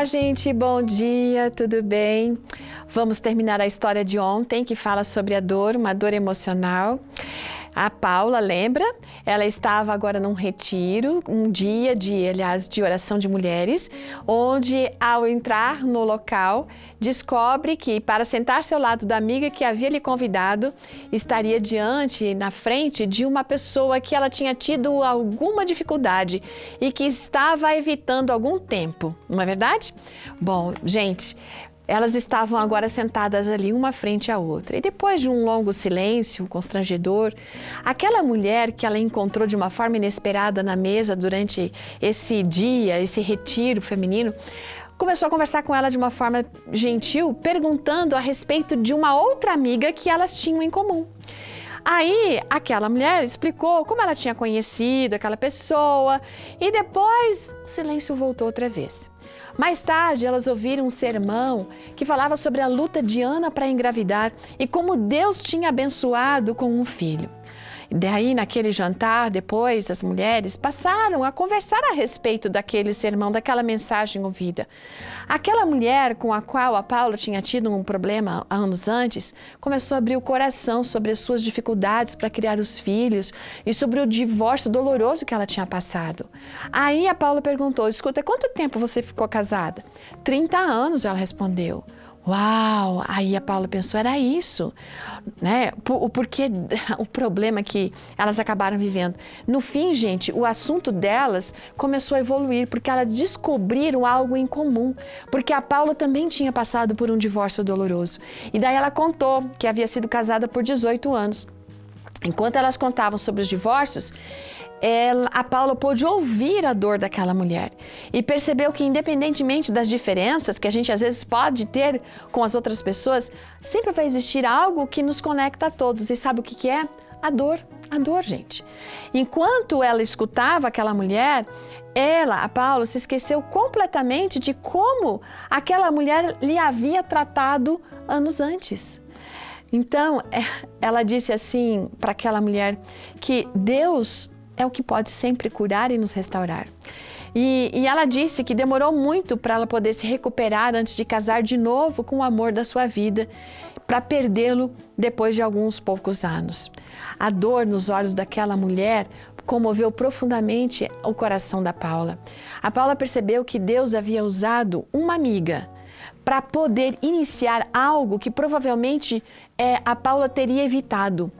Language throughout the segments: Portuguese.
Olá, gente, bom dia, tudo bem? Vamos terminar a história de ontem, que fala sobre a dor, uma dor emocional. A Paula, lembra? Ela estava agora num retiro, um dia de oração de mulheres, onde ao entrar no local, descobre que para sentar-se ao lado da amiga que havia lhe convidado, estaria na frente de uma pessoa que ela tinha tido alguma dificuldade e que estava evitando algum tempo, não é verdade? Bom, gente, elas estavam agora sentadas ali, uma frente à outra. E depois de um longo silêncio constrangedor, aquela mulher que ela encontrou de uma forma inesperada na mesa durante esse dia, esse retiro feminino, começou a conversar com ela de uma forma gentil, perguntando a respeito de uma outra amiga que elas tinham em comum. Aí, aquela mulher explicou como ela tinha conhecido aquela pessoa e depois o silêncio voltou outra vez. Mais tarde, elas ouviram um sermão que falava sobre a luta de Ana para engravidar e como Deus tinha abençoado com um filho. E daí, naquele jantar, depois, as mulheres passaram a conversar a respeito daquele sermão, daquela mensagem ouvida. Aquela mulher com a qual a Paula tinha tido um problema anos antes, começou a abrir o coração sobre as suas dificuldades para criar os filhos e sobre o divórcio doloroso que ela tinha passado. Aí a Paula perguntou, escuta, quanto tempo você ficou casada? 30 anos, ela respondeu. Uau! Aí a Paula pensou, era isso, né? Porque o problema que elas acabaram vivendo. No fim, gente, o assunto delas começou a evoluir, porque elas descobriram algo em comum, porque a Paula também tinha passado por um divórcio doloroso. E daí ela contou que havia sido casada por 18 anos. Enquanto elas contavam sobre os divórcios, a Paula pôde ouvir a dor daquela mulher e percebeu que, independentemente das diferenças que a gente às vezes pode ter com as outras pessoas, sempre vai existir algo que nos conecta a todos. E sabe o que é? A dor, gente. Enquanto ela escutava aquela mulher, a Paula, se esqueceu completamente de como aquela mulher lhe havia tratado anos antes. Então, ela disse assim para aquela mulher que Deus é o que pode sempre curar e nos restaurar. E ela disse que demorou muito para ela poder se recuperar antes de casar de novo com o amor da sua vida, para perdê-lo depois de alguns poucos anos. A dor nos olhos daquela mulher comoveu profundamente o coração da Paula. A Paula percebeu que Deus havia usado uma amiga para poder iniciar algo que provavelmente a Paula teria evitado.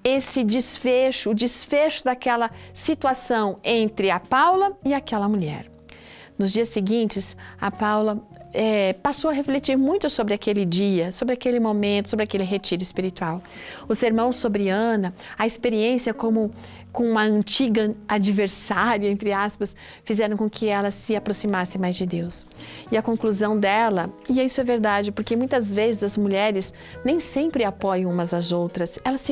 Esse desfecho, o desfecho daquela situação entre a Paula e aquela mulher. Nos dias seguintes, a Paula passou a refletir muito sobre aquele dia, sobre aquele momento, sobre aquele retiro espiritual. O sermão sobre Ana, a experiência com uma antiga adversária, entre aspas, fizeram com que ela se aproximasse mais de Deus. E a conclusão dela, e isso é verdade, porque muitas vezes as mulheres nem sempre apoiam umas às outras, elas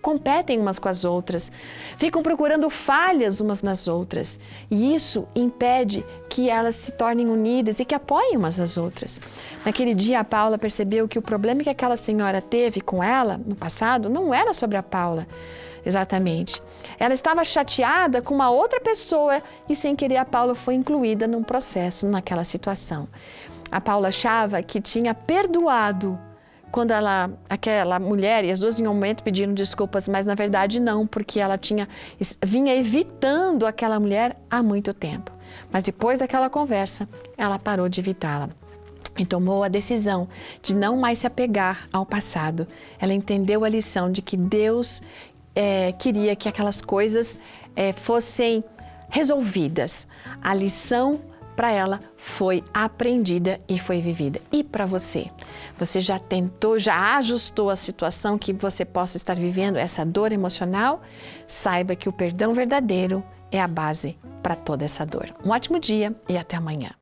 competem umas com as outras, ficam procurando falhas umas nas outras, e isso impede que elas se tornem unidas e que apoiem umas às outras. Naquele dia, a Paula percebeu que o problema que aquela senhora teve com ela no passado não era sobre a Paula, exatamente. Ela estava chateada com uma outra pessoa e, sem querer, a Paula foi incluída num processo, naquela situação. A Paula achava que tinha perdoado quando aquela mulher, e as duas em um momento pediram desculpas, mas na verdade não, porque ela vinha evitando aquela mulher há muito tempo. Mas depois daquela conversa, ela parou de evitá-la e tomou a decisão de não mais se apegar ao passado. Ela entendeu a lição de que Deus queria que aquelas coisas fossem resolvidas. A lição para ela foi aprendida e foi vivida. E para você? Você já tentou, já ajustou a situação que você possa estar vivendo, essa dor emocional? Saiba que o perdão verdadeiro é a base para toda essa dor. Um ótimo dia e até amanhã.